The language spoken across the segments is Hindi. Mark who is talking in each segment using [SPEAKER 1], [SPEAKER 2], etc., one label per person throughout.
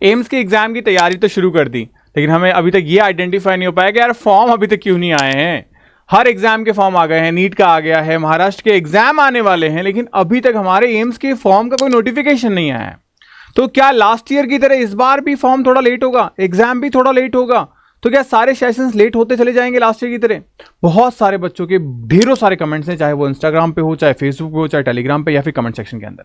[SPEAKER 1] एम्स के एग्जाम की तैयारी तो शुरू कर दी, लेकिन हमें अभी तक ये आइडेंटिफाई नहीं हो पाया कि यार फॉर्म अभी तक क्यों नहीं आए हैं। हर एग्जाम के फॉर्म आ गए हैं, नीट का आ गया है, महाराष्ट्र के एग्जाम आने वाले हैं, लेकिन अभी तक हमारे एम्स के फॉर्म का कोई नोटिफिकेशन नहीं आया है। तो क्या लास्ट ईयर की तरह इस बार भी फॉर्म थोड़ा लेट होगा, एग्जाम भी थोड़ा लेट होगा? तो क्या सारे सेशंस लेट होते चले जाएंगे लास्ट ईयर की तरह? बहुत सारे बच्चों के ढेरों सारे कमेंट्स हैं, चाहे वो इंस्टाग्राम पे हो, चाहे फेसबुक पे हो, चाहे टेलीग्राम पे, या फिर कमेंट सेक्शन के अंदर।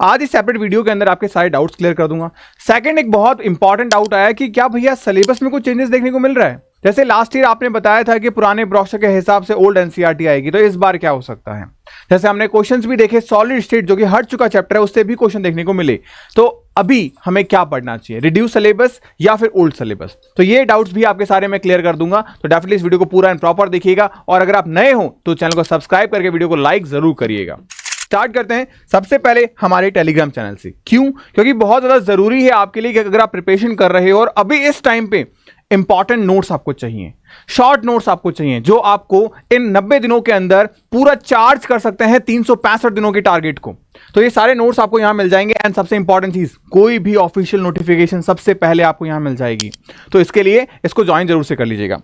[SPEAKER 1] आज इस सेपरेट वीडियो के अंदर आपके सारे डाउट्स क्लियर कर दूंगा। सेकंड, एक बहुत इंपॉर्टेंट डाउट आया कि क्या भैया सिलेबस में कुछ चेंजेस देखने को मिल रहा है? जैसे लास्ट ईयर आपने बताया था कि पुराने ब्रोशर के हिसाब से ओल्ड एनसीईआरटी आएगी, तो इस बार क्या हो सकता है? जैसे हमने क्वेश्चंस भी देखे, सॉलिड स्टेट जो कि हट चुका चैप्टर है उससे भी क्वेश्चन देखने को मिले, तो अभी हमें क्या पढ़ना चाहिए, रिड्यूस सिलेबस या फिर ओल्ड सिलेबस? तो ये डाउट्स भी आपके सारे मैं क्लियर कर दूंगा। तो डेफिनेटली इस वीडियो को पूरा एंड प्रॉपर देखिएगा, और अगर आप नए हो तो चैनल को सब्सक्राइब करके वीडियो को लाइक जरूर करिएगा। स्टार्ट करते हैं सबसे पहले हमारे टेलीग्राम चैनल से। क्यों? क्योंकि बहुत ज्यादा जरूरी है आपके लिए कि अगर आप प्रिपरेशन कर रहे हो और अभी इस टाइम पे इंपॉर्टेंट नोट्स आपको चाहिए, शॉर्ट नोट्स आपको चाहिए, जो आपको इन 90 दिनों के अंदर पूरा चार्ज कर सकते हैं 365 दिनों के टारगेट को। तो ये सारे नोट्स आपको यहां मिल जाएंगे। एंड सबसे इंपॉर्टेंट चीज, कोई भी ऑफिशियल नोटिफिकेशन सबसे पहले आपको यहां मिल जाएगी, तो इसके लिए इसको ज्वाइन जरूर से कर लीजिएगा।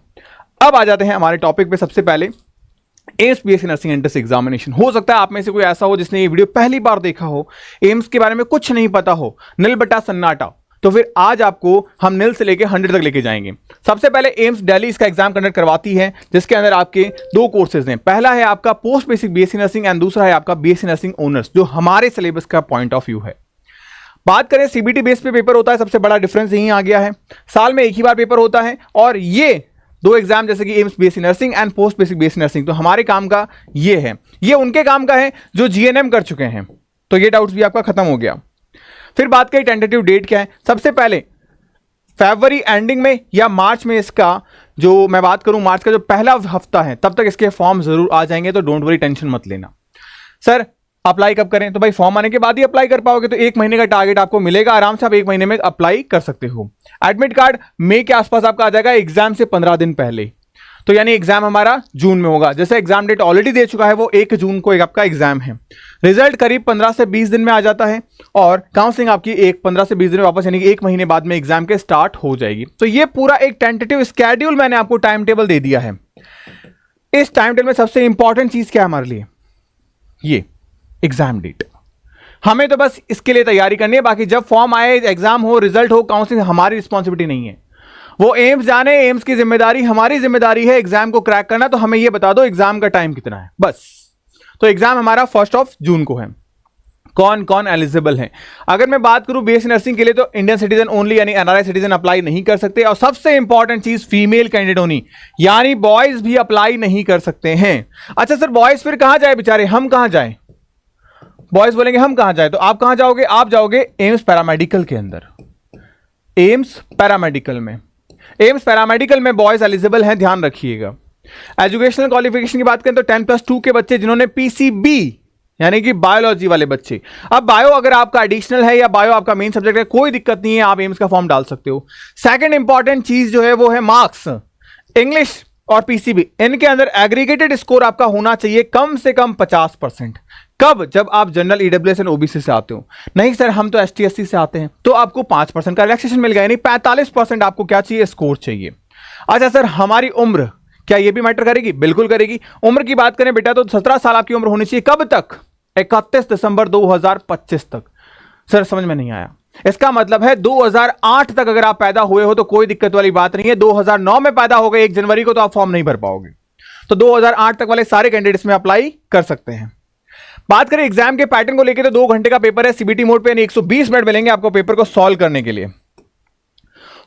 [SPEAKER 1] अब आ जाते हैं हमारे टॉपिक पे। सबसे पहले AIIMS BSc nursing entrance examination. हो सकता है आप में से कोई ऐसा हो जिसने ये वीडियो पहली बार देखा हो, एम्स के बारे में कुछ नहीं पता हो, नील बटा सन्नाटा, तो फिर आज आपको हम नील से लेके 100 तक लेके जाएंगे। सबसे पहले एम्स दिल्ली इसका एग्जाम कंडक्ट करवाती है, जिसके अंदर आपके दो कोर्सेज हैं। पहला है आपका post basic BSc nursing and दूसरा है आपका बीएससी नर्सिंग ऑनर्स, जो हमारे सिलेबस का पॉइंट ऑफ व्यू है। बात करें सीबीटी बेस पे पेपर होता है, सबसे बड़ा डिफरेंस यही आ गया है, साल में एक ही बार पेपर होता है। और ये दो एग्जाम जैसे कि AIIMS BSc nursing and post basic BSc nursing, तो हमारे काम का ये है, ये उनके काम का है जो जीएनएम कर चुके हैं। तो ये डाउट्स भी आपका खत्म हो गया। फिर बात करें टेंटेटिव डेट क्या है। सबसे पहले फरवरी एंडिंग में या मार्च में, इसका जो मैं बात करूं मार्च का जो पहला हफ्ता है, तब तक इसके फॉर्म जरूर आ जाएंगे, तो डोंट वरी, टेंशन मत लेना। सर अप्लाई कब करें? तो भाई फॉर्म आने के बाद ही अप्लाई कर पाओगे, तो 1 महीने का टारगेट आपको मिलेगा, आराम से आप 1 महीने में अप्लाई कर सकते हो। एडमिट कार्ड मई के आसपास आपका आ जाएगा, एग्जाम से 15 दिन पहले। तो यानी एग्जाम हमारा जून में होगा। जैसे एग्जाम डेट ऑलरेडी दे चुका है, वो 1 जून को एक आपका एग्जाम है। रिजल्ट करीब 15 से 20 दिन में आ जाता है, और काउंसलिंग आपकी 15 से 20 दिन में वापस, यानी कि 1 महीने बाद में एग्जाम के स्टार्ट हो जाएगी। तो ये पूरा एक टेंटेटिव स्केड्यूल मैंने आपको टाइम टेबल दे दिया है। इस टाइम टेबल में सबसे इंपॉर्टेंट चीज क्या है हमारे लिए? ये एग्जाम डेट। हमें तो बस इसके लिए तैयारी करनी है, बाकी जब फॉर्म आए, एग्जाम हो, रिजल्ट हो, काउंसलिंग, हमारी रिस्पॉन्सिबिलिटी नहीं है। वो एम्स जाने, एम्स की जिम्मेदारी, हमारी जिम्मेदारी है एग्जाम को क्रैक करना। तो हमें ये बता दो एग्जाम का टाइम कितना है, बस। तो एग्जाम हमारा 1 जून को है। कौन कौन एलिजिबल है? अगर मैं बात करूं बीएससी नर्सिंग के लिए, तो इंडियन सिटीजन ओनली, यानी एनआरआई सिटीजन अप्लाई नहीं कर सकते। और सबसे इंपॉर्टेंट चीज, फीमेल कैंडिडेट ओनली, यानी बॉयज भी अप्लाई नहीं कर सकते हैं। अच्छा सर, बॉयज फिर कहां जाए बेचारे, हम कहां जाए? बॉयज बोलेंगे हम कहां जाए, तो आप कहां जाओगे? आप जाओगे एम्स पैरामेडिकल के अंदर। एम्स पैरामेडिकल में, एम्स पैरामेडिकल में बॉयज एलिजिबल हैं, ध्यान रखिएगा। एजुकेशनल क्वालिफिकेशन की बात करें तो 10+2 के बच्चे जिन्होंने पीसीबी, यानी कि बायोलॉजी वाले बच्चे। अब बायो अगर आपका एडिशनल है या बायो आपका मेन सब्जेक्ट है, कोई दिक्कत नहीं है, आप एम्स का फॉर्म डाल सकते हो। सेकंड इंपॉर्टेंट चीज जो है वो है मार्क्स। इंग्लिश और पीसीबी, इनके अंदर एग्रीगेटेड स्कोर आपका होना चाहिए कम से कम 50%। कब? जब आप जनरल, ईडब्ल्यूएस एंड ओबीसी से आते हो। नहीं सर हम तो एसटी एससी से आते हैं, तो आपको 5% का रिलैक्सेशन मिल गया, यानी 45% आपको क्या चाहिए? स्कोर चाहिए। अच्छा सर, हमारी उम्र क्या ये भी मैटर करेगी? बिल्कुल करेगी। उम्र की बात करें बेटा, तो 17 साल आपकी उम्र होनी चाहिए। कब तक? 31 दिसंबर 2025 तक। सर समझ में नहीं आया। इसका मतलब है 2008 तक अगर आप पैदा हुए हो तो कोई दिक्कत वाली बात नहीं है। 2009 में पैदा हो गए 1 जनवरी को, तो आप फॉर्म नहीं भर पाओगे। तो 2008 तक वाले सारे कैंडिडेट्स में अप्लाई कर सकते हैं। बात करें एग्जाम के पैटर्न को लेकर, तो 2 घंटे का पेपर है सीबीटी मोड पे, यानी 120 मिनट मिलेंगे आपको पेपर को सॉल्व करने के लिए।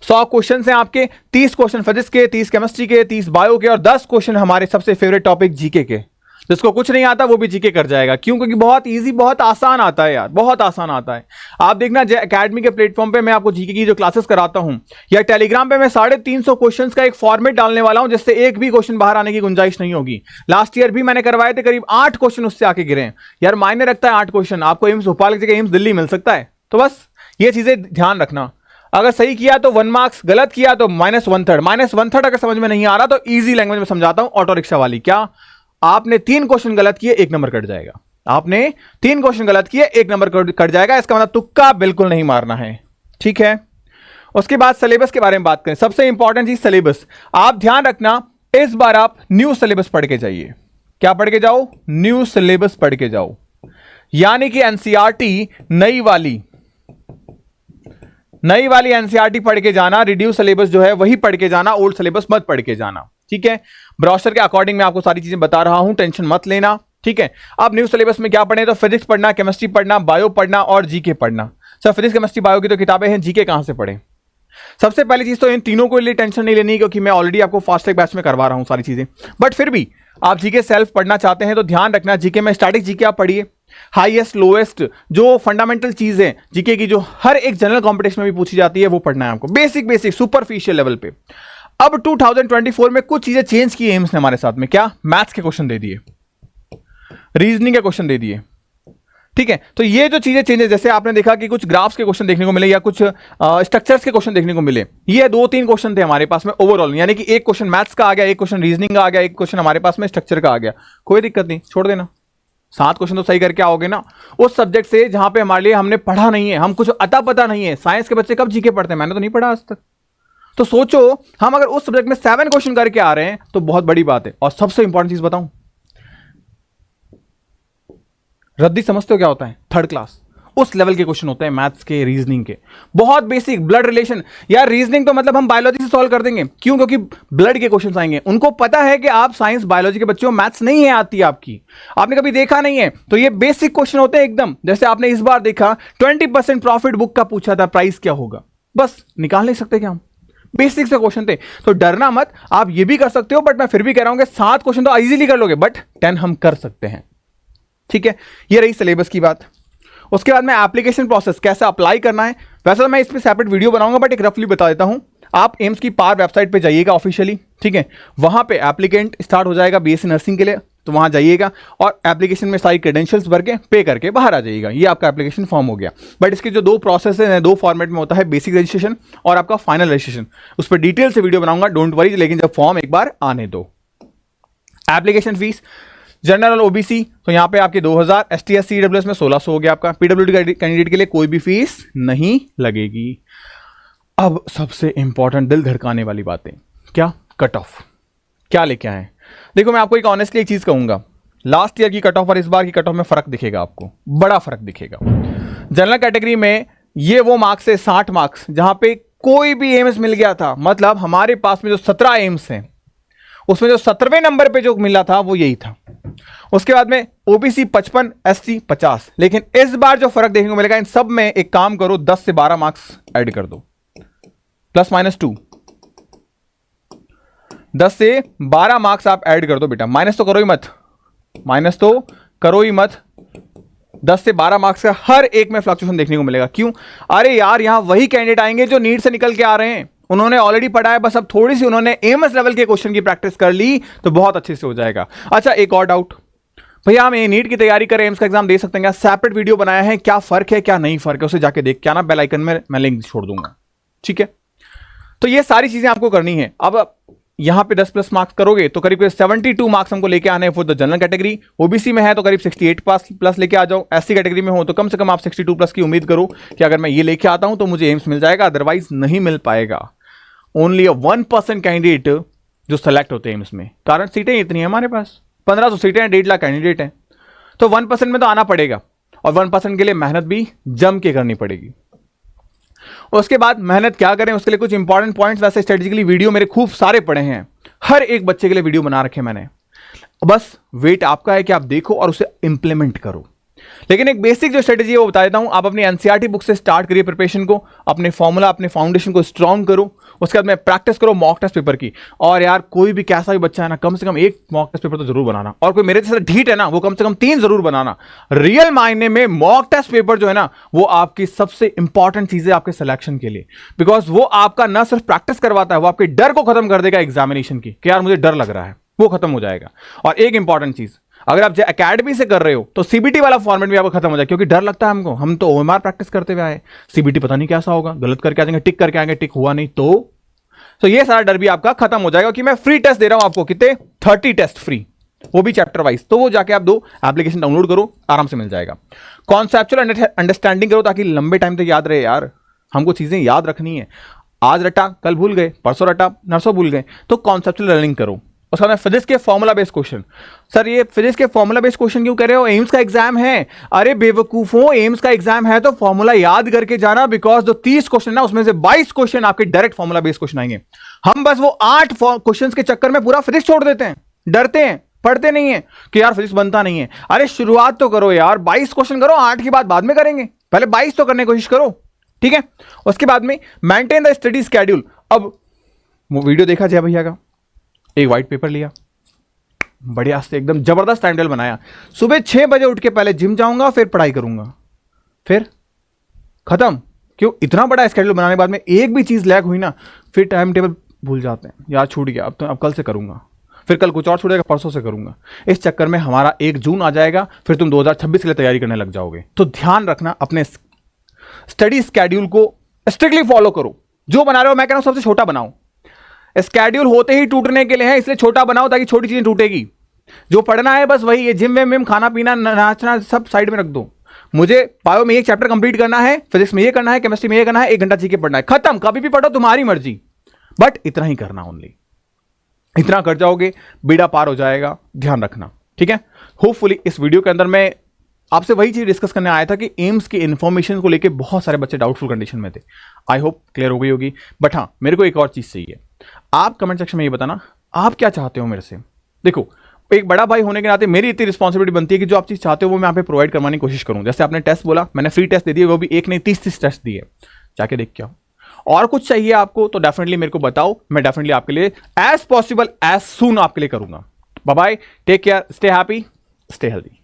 [SPEAKER 1] 100 क्वेश्चन हैं आपके, 30 क्वेश्चन फिजिक्स के, 30 केमिस्ट्री के, 30 बायो के, और 10 क्वेश्चन हमारे सबसे फेवरेट टॉपिक जीके के। जिसको कुछ नहीं आता वो भी जीके कर जाएगा। क्यों? क्योंकि बहुत इजी, बहुत आसान आता है यार, बहुत आसान आता है। आप देखना एकेडमी के प्लेटफॉर्म पे मैं आपको जीके की जो क्लासेस कराता हूं, या टेलीग्राम पे मैं 350 क्वेश्चंस का एक फॉर्मेट डालने वाला हूं, जिससे एक भी क्वेश्चन बाहर आने की गुंजाइश नहीं होगी। लास्ट ईयर भी मैंने करवाए थे, करीब 8 क्वेश्चन उससे आके गिरे। यार मायने रखता है 8 क्वेश्चन, आपको एम्स भोपाल की जगह एम्स दिल्ली मिल सकता है। तो बस ये चीजें ध्यान रखना। अगर सही किया तो 1 मार्क्स, गलत किया तो -1/3। -1/3 अगर समझ में नहीं आ रहा तो इजी लैंग्वेज में समझाता हूं, ऑटो रिक्शा वाली। क्या? आपने 3 क्वेश्चन गलत किए, 1 नंबर कट जाएगा। आपने 3 क्वेश्चन गलत किए, 1 नंबर कट जाएगा। इसका मतलब तुक्का बिल्कुल नहीं मारना है, ठीक है? उसके बाद सिलेबस के बारे में बात करें, सबसे इंपॉर्टेंट चीज सिलेबस। आप ध्यान रखना, इस बार आप न्यू सिलेबस पढ़ के जाइए। क्या पढ़ के जाओ? न्यू सिलेबस पढ़ के जाओ, यानी कि एनसीईआरटी नई वाली एनसीईआरटी पढ़ के जाना। रिड्यूस सिलेबस जो है वही पढ़ के जाना, ओल्ड सिलेबस मत पढ़ के जाना, ठीक है। ब्रोशर के अकॉर्डिंग मैं आपको सारी चीजें बता रहा हूं, टेंशन मत लेना, ठीक है। अब न्यू सिलेबस में क्या पढ़े? तो फिजिक्स पढ़ना, केमिस्ट्री पढ़ना, बायो पढ़ना और जीके पढ़ना। सर फिजिक्स केमिस्ट्री बायो की तो किताबें हैं, जीके कहां से पढ़े? सबसे पहली चीज तो इन तीनों को लिए टेंशन नहीं लेनी, क्योंकि मैं ऑलरेडी आपको फास्ट ट्रैक बैच में करवा रहा हूं सारी चीजें। बट फिर भी आप जीके सेल्फ पढ़ना चाहते हैं तो ध्यान रखना, जीके में स्टैटिक जीके आप पढ़िए, हाईएस्ट लोएस्ट जो फंडामेंटल चीजें जीके की जो हर एक जनरल कॉम्पिटिशन में भी पूछी जाती है वो पढ़ना है आपको, बेसिक सुपरफिशियल लेवल पे। अब 2024 में कुछ चीजें चेंज की एम्स ने हमारे साथ में। क्या? मैथ्स के क्वेश्चन दे दिए, रीजनिंग के क्वेश्चन दे दिए, ठीक है। तो ये जो चीजें चेंजेस, जैसे आपने देखा कि कुछ ग्राफ्स के क्वेश्चन देखने को मिले या कुछ स्ट्रक्चर्स के क्वेश्चन देखने को मिले, ये 2-3 क्वेश्चन थे हमारे पास में ओवरऑल, यानी कि एक क्वेश्चन मैथ्स का आ गया, एक क्वेश्चन रीजनिंग का आ गया, एक क्वेश्चन हमारे पास में स्ट्रक्चर का आ गया। कोई दिक्कत नहीं, छोड़ देना, 7 क्वेश्चन तो सही करके आओगे ना उस सब्जेक्ट से जहां पे हमारे लिए हमने पढ़ा नहीं है, हम कुछ अता पता नहीं है। साइंस के बच्चे कब जीके पढ़ते हैं? मैंने तो नहीं पढ़ा आज तक। तो सोचो हम अगर उस सब्जेक्ट में 7 क्वेश्चन करके आ रहे हैं तो बहुत बड़ी बात है। और सबसे इंपॉर्टेंट चीज बताऊं, रद्दी समझते हो क्या होता है? 3rd क्लास, उस लेवल के क्वेश्चन होते हैं मैथ्स के, रीजनिंग के, बहुत बेसिक। ब्लड रिलेशन, यार रीजनिंग तो मतलब हम बायोलॉजी से सॉल्व कर देंगे, क्यों? क्योंकि ब्लड के क्वेश्चन आएंगे। उनको पता है कि आप साइंस बायोलॉजी के बच्चों, मैथ्स नहीं है आती आपकी, आपने कभी देखा नहीं है, तो ये बेसिक क्वेश्चन होते हैं एकदम। जैसे आपने इस बार देखा 20% प्रॉफिट बुक का पूछा था, प्राइस क्या होगा, बस निकाल नहीं सकते क्या हम? बेसिक से क्वेश्चन थे। तो डरना मत, आप ये भी कर सकते हो। बट मैं फिर भी कह रहा हूं कि 7 क्वेश्चन तो इजीली कर लोगे, बट 10 हम कर सकते हैं, ठीक है। ये रही सिलेबस की बात। उसके बाद में एप्लीकेशन प्रोसेस कैसे अप्लाई करना है, वैसे तो मैं इस पे सेपरेट वीडियो बनाऊंगा, बट एक रफली बता देता हूं। आप एम्स की पार वेबसाइट पे जाइएगा ऑफिशियली, ठीक है। वहां पे एप्लीकेंट स्टार्ट हो जाएगा बीएससी नर्सिंग के लिए, तो वहां जाइएगा और एप्लीकेशन में सारी क्रेडेंशियल्स भर के पे करके बाहर आ जाइएगा। ये आपका एप्लीकेशन फॉर्म हो गया। बट इसके जो 2 प्रोसेस हैं, 2 फॉर्मेट में होता है, बेसिक रजिस्ट्रेशन और आपका फाइनल रजिस्ट्रेशन। उस पर डिटेल से वीडियो बनाऊंगा, डोंट वरी, लेकिन जब फॉर्म एक बार आने दो। एप्लीकेशन फीस जनरल ओबीसी तो यहां पे आपके 2000, एसटी एससी ईडब्ल्यूएस में 1600 हो गया आपका। पीडब्ल्यूडी कैंडिडेट के लिए कोई भी फीस नहीं लगेगी। अब सबसे इंपॉर्टेंट, दिल धड़काने वाली बातें, क्या? कट ऑफ क्या लेके आए? देखो मैं आपको एक ऑनेस्टली एक चीज कहूंगा, लास्ट ईयर की कट ऑफ और इस बार की कट ऑफ में फर्क दिखेगा आपको, बड़ा फर्क दिखेगा। जनरल कैटेगरी में ये वो मार्क्स है 60 मार्क्स, जहां पे कोई भी एम्स मिल गया था। मतलब हमारे पास में जो 17 एम्स हैं उसमें जो 17वें नंबर पे जो मिला था वो यही था। उसके बाद में ओबीसी 55, एससी 50। लेकिन इस बार जो फर्क देखने को मिलेगा, इन सब में एक काम करो, 10 से 12 मार्क्स ऐड कर दो, +-2, 10 से 12 मार्क्स आप ऐड कर दो बेटा। माइनस तो करो ही मत, 10 से 12 मार्क्स का हर एक में फ्लक्चुएशन देखने को मिलेगा। क्यों? अरे यार यहां वही कैंडिडेट आएंगे जो नीट से निकल के आ रहे हैं, उन्होंने ऑलरेडी पढ़ा है, बस अब थोड़ी सी उन्होंने एमएस लेवल के क्वेश्चन की प्रैक्टिस कर ली तो बहुत अच्छे से हो जाएगा। अच्छा एक और डाउट, भैया हम नीट की तैयारी करें, एम्स का एग्जाम दे सकते हैं क्या? सेपरेट वीडियो बनाया है, क्या फर्क है क्या नहीं फर्क है उसे जाके देख के आना, बेल आइकन में मैं लिंक छोड़ दूंगा, ठीक है। तो ये सारी चीजें आपको करनी है। अब यहां पे 10+ मार्क्स करोगे तो करीब 72 मार्क्स हमको लेके आने हैं for the general category. OBC में है तो करीब 68 प्लस लेके आ जाओ। एससी कैटेगरी में हो तो कम से कम आप 62+ की उम्मीद करो कि अगर मैं ये लेके आता हूं तो मुझे एम्स मिल जाएगा, अदरवाइज नहीं मिल पाएगा। ओनली 1% कैंडिडेट जो सेलेक्ट होते हैं इसमें, कारण सीटें इतनी है हमारे पास, 1500 सीटें हैं, 1.5 लाख कैंडिडेट हैं, तो 1% में तो आना पड़ेगा। और 1% के लिए मेहनत भी जम के करनी पड़ेगी। उसके बाद मेहनत क्या करें उसके लिए कुछ इंपॉर्टेंट पॉइंट्स, वैसे स्ट्रेटेजिकली वीडियो मेरे खूब सारे पड़े हैं, हर एक बच्चे के लिए वीडियो बना रखे मैंने। बस वेट आपका है कि आप देखो और उसे इंप्लीमेंट करो। लेकिन एक बेसिक जो स्ट्रेटेजी है वो बता देता हूं। आप अपनी एनसीईआरटी बुक से स्टार्ट करिए प्रिपरेशन को, अपने फॉर्मूला अपने फाउंडेशन को स्ट्रांग करो। उसके बाद में प्रैक्टिस करो मॉक टेस्ट पेपर की। और यार कोई भी कैसा भी बच्चा है ना, कम से कम एक मॉक टेस्ट पेपर तो जरूर बनाना, और कोई मेरे जैसा ढीठ है ना वो कम से कम 3 जरूर बनाना। रियल मायने में मॉक टेस्ट पेपर जो है ना वो आपकी सबसे इंपॉर्टेंट चीज है आपके सिलेक्शन के लिए, बिकॉज वो आपका ना सिर्फ प्रैक्टिस करवाता है, वो आपके डर को खत्म कर देगा एग्जामिनेशन की कि यार मुझे डर लग रहा है, वो खत्म हो जाएगा। और एक इंपॉर्टेंट चीज, अगर आप एकेडमी से कर रहे हो तो सीबीटी वाला फॉर्मेट भी आपको खत्म हो जाए, क्योंकि डर लगता है हमको, हम तो ओएमआर प्रैक्टिस करते हुए आए, सीबीटी पता नहीं कैसा होगा, गलत करके आ जाएंगे, टिक करके आएंगे, टिक हुआ नहीं तो ये सारा डर भी आपका खत्म हो जाएगा। कि मैं फ्री टेस्ट दे रहा हूं आपको, कितने 30 टेस्ट फ्री, वो भी चैप्टर वाइज। तो वो जाके आप 2 एप्लीकेशन डाउनलोड करो, आराम से मिल जाएगा। कॉन्सेप्चुअल अंडरस्टैंडिंग करो ताकि लंबे टाइम तक याद रहे। यार हमको चीजें याद रखनी है। आज रटा कल भूल गए, परसों रटा नरसों भूल गए, तो कॉन्सेप्चुअल लर्निंग करो। उसका फिजिक्स के फॉर्मूला बेस्ड क्वेश्चन। सर ये फिजिक्स के फॉर्मूला बेस्ड क्वेश्चन क्यों कर रहे हो, एम्स का एग्जाम है। अरे बेवकूफों, एम्स का एग्जाम है तो फॉर्मूला याद करके जाना, बिकॉज जो 30 क्वेश्चन ना उसमें से 22 क्वेश्चन आपके डायरेक्ट फॉर्मूला बेस्ड क्वेश्चन आएंगे। हम बस वो 8 क्वेश्चन के चक्कर में पूरा फिजिक्स छोड़ देते हैं, डरते हैं, पढ़ते नहीं है कि यार फिजिक्स बनता नहीं है। अरे शुरुआत तो करो यार, 22 क्वेश्चन करो, 8 की बात बाद में करेंगे, पहले 22 तो करने की कोशिश करो, ठीक है। उसके बाद में मेंटेन द स्टडी स्केड्यूल। अब वो वीडियो देखा जय भैया का, एक व्हाइट पेपर लिया, बढ़िया से एकदम जबरदस्त टाइम टेबल बनाया। सुबह 6 बजे उठ के पहले जिम जाऊंगा, फिर पढ़ाई करूंगा, फिर खत्म। क्यों, इतना बड़ा स्केड्यूल बनाने के बाद में एक भी चीज लैग हुई ना, फिर टाइम टेबल भूल जाते हैं, यार छूट गया, अब कल से करूंगा, फिर कल कुछ और छूटेगा, परसों से करूंगा। इस चक्कर में हमारा 1 जून आ जाएगा, फिर तुम 2026 के लिए तैयारी करने लग जाओगे। तो ध्यान रखना, अपने स्टडी स्केड्यूल को स्ट्रिक्टली फॉलो करो। जो बना रहे हो मैं कह रहा हूं सबसे छोटा बनाओ, स्केड्यूल होते ही टूटने के लिए है, इसलिए छोटा बनाओ ताकि छोटी चीजें टूटेगी। जो पढ़ना है बस वही, ये जिम में खाना पीना नाचना सब साइड में रख दो। मुझे बायो में एक चैप्टर कंप्लीट करना है, फिजिक्स में ये करना है, केमिस्ट्री में ये करना है, 1 घंटा जी के पढ़ना है, खत्म। कभी भी पढ़ो, तुम्हारी मर्जी, बट इतना ही करना ओनली। इतना कर जाओगे बीड़ा पार हो जाएगा, ध्यान रखना, ठीक है। होपफुली इस वीडियो के अंदर मैं आपसे वही चीज डिस्कस करने आया था कि एम्स की इंफॉर्मेशन को लेके बहुत सारे बच्चे डाउटफुल कंडीशन में थे। आई होप क्लियर हो गई होगी। बट हाँ, मेरे को एक और चीज चाहिए, आप कमेंट सेक्शन में ये बताना आप क्या चाहते हो मेरे से। देखो, एक बड़ा भाई होने के नाते मेरी इतनी रिस्पॉन्सिबिलिटी बनती है कि जो आप चीज चाहते हो वो मैं यहाँ पे प्रोवाइड करवाने की कोशिश करूं। जैसे आपने टेस्ट बोला, मैंने फ्री टेस्ट दे दिए, वो भी एक नहीं 30 टेस्ट दिए, जाके देख के आओ। और कुछ चाहिए आपको तो डेफिनेटली मेरे को बताओ, मैं डेफिनेटली आपके लिए एज पॉसिबल एज सून आपके लिए करूंगा। Bye bye, take care, stay happy, stay healthy.